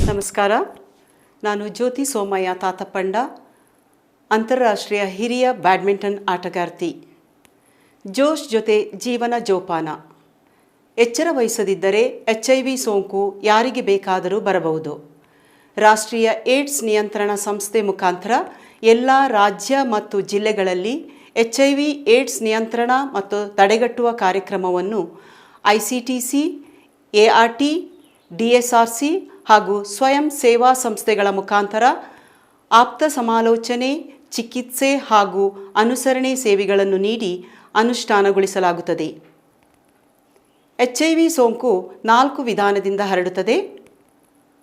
ನಮಸ್ಕಾರ. ನಾನು ಜ್ಯೋತಿ ಸೋಮಯ್ಯ ತಾತಪ್ಪಂಡ, ಅಂತಾರಾಷ್ಟ್ರೀಯ ಹಿರಿಯ ಬ್ಯಾಡ್ಮಿಂಟನ್ ಆಟಗಾರ್ತಿ. ಜೋಶ್ ಜೊತೆ ಜೀವನ ಜೋಪಾನ. ಎಚ್ಚರ ವಹಿಸದಿದ್ದರೆ HIV ಸೋಂಕು ಯಾರಿಗೆ ಬೇಕಾದರೂ ಬರಬಹುದು. ರಾಷ್ಟ್ರೀಯ ಏಡ್ಸ್ ನಿಯಂತ್ರಣ ಸಂಸ್ಥೆ ಮುಖಾಂತರ ಎಲ್ಲ ರಾಜ್ಯ ಮತ್ತು ಜಿಲ್ಲೆಗಳಲ್ಲಿ HIV ಏಡ್ಸ್ ನಿಯಂತ್ರಣ ಮತ್ತು ತಡೆಗಟ್ಟುವ ಕಾರ್ಯಕ್ರಮವನ್ನು ICTC, ART, DSRC ಹಾಗೂ ಸ್ವಯಂ ಸೇವಾ ಸಂಸ್ಥೆಗಳ ಮುಖಾಂತರ ಆಪ್ತ ಸಮಾಲೋಚನೆ, ಚಿಕಿತ್ಸೆ ಹಾಗೂ ಅನುಸರಣೆ ಸೇವೆಗಳನ್ನು ನೀಡಿ ಅನುಷ್ಠಾನಗೊಳಿಸಲಾಗುತ್ತದೆ. HIV ಸೋಂಕು 4 ವಿಧಾನದಿಂದ ಹರಡುತ್ತದೆ.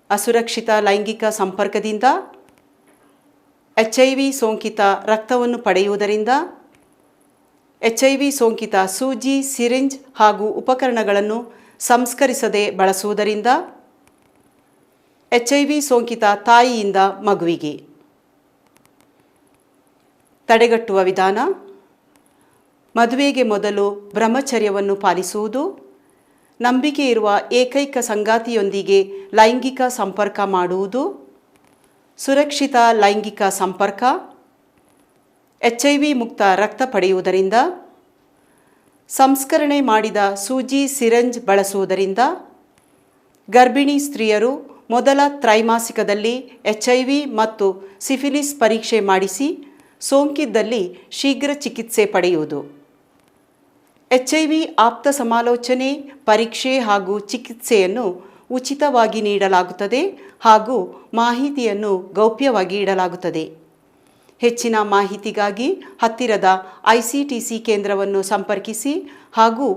ಅಸುರಕ್ಷಿತ ಲೈಂಗಿಕ ಸಂಪರ್ಕದಿಂದ, HIV ಸೋಂಕಿತ ರಕ್ತವನ್ನು ಪಡೆಯುವುದರಿಂದ, HIV ಸೋಂಕಿತ ಸೂಜಿ, ಸಿರಿಂಜ್ ಹಾಗೂ ಉಪಕರಣಗಳನ್ನು ಸಂಸ್ಕರಿಸದೆ ಬಳಸುವುದರಿಂದ, HIV ಸೋಂಕಿತ ತಾಯಿಯಿಂದ ಮಗುವಿಗೆ. ತಡೆಗಟ್ಟುವ ವಿಧಾನ: ಮದುವೆಗೆ ಮೊದಲು ಬ್ರಹ್ಮಚರ್ಯವನ್ನು ಪಾಲಿಸುವುದು, ನಂಬಿಕೆ ಇರುವ ಏಕೈಕ ಸಂಗಾತಿಯೊಂದಿಗೆ ಲೈಂಗಿಕ ಸಂಪರ್ಕ ಮಾಡುವುದು, ಸುರಕ್ಷಿತ ಲೈಂಗಿಕ ಸಂಪರ್ಕ, HIV ಮುಕ್ತ ರಕ್ತ ಪಡೆಯುವುದರಿಂದ, ಸಂಸ್ಕರಣೆ ಮಾಡಿದ ಸೂಜಿ ಸಿರಿಂಜ್ ಬಳಸುವುದರಿಂದ, ಗರ್ಭಿಣಿ ಸ್ತ್ರೀಯರು ಮೊದಲ ತ್ರೈಮಾಸಿಕದಲ್ಲಿ HIV ಮತ್ತು ಸಿಫಿಲಿಸ್ ಪರೀಕ್ಷೆ ಮಾಡಿಸಿ ಸೋಂಕಿದ್ದಲ್ಲಿ ಶೀಘ್ರ ಚಿಕಿತ್ಸೆ ಪಡೆಯುವುದು. HIV ಆಪ್ತ ಸಮಾಲೋಚನೆ, ಪರೀಕ್ಷೆ ಹಾಗೂ ಚಿಕಿತ್ಸೆಯನ್ನು ಉಚಿತವಾಗಿ ನೀಡಲಾಗುತ್ತದೆ ಹಾಗೂ ಮಾಹಿತಿಯನ್ನು ಗೌಪ್ಯವಾಗಿ ಇಡಲಾಗುತ್ತದೆ. ಹೆಚ್ಚಿನ ಮಾಹಿತಿಗಾಗಿ ಹತ್ತಿರದ ICTC ಕೇಂದ್ರವನ್ನು ಸಂಪರ್ಕಿಸಿ ಹಾಗೂ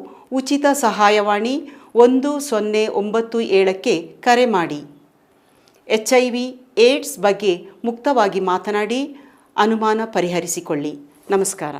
ಉಚಿತ ಸಹಾಯವಾಣಿ 1097ಕ್ಕೆ ಕರೆ ಮಾಡಿ. HIV ಏಡ್ಸ್ ಬಗ್ಗೆ ಮುಕ್ತವಾಗಿ ಮಾತನಾಡಿ ಅನುಮಾನ ಪರಿಹರಿಸಿಕೊಳ್ಳಿ. ನಮಸ್ಕಾರ.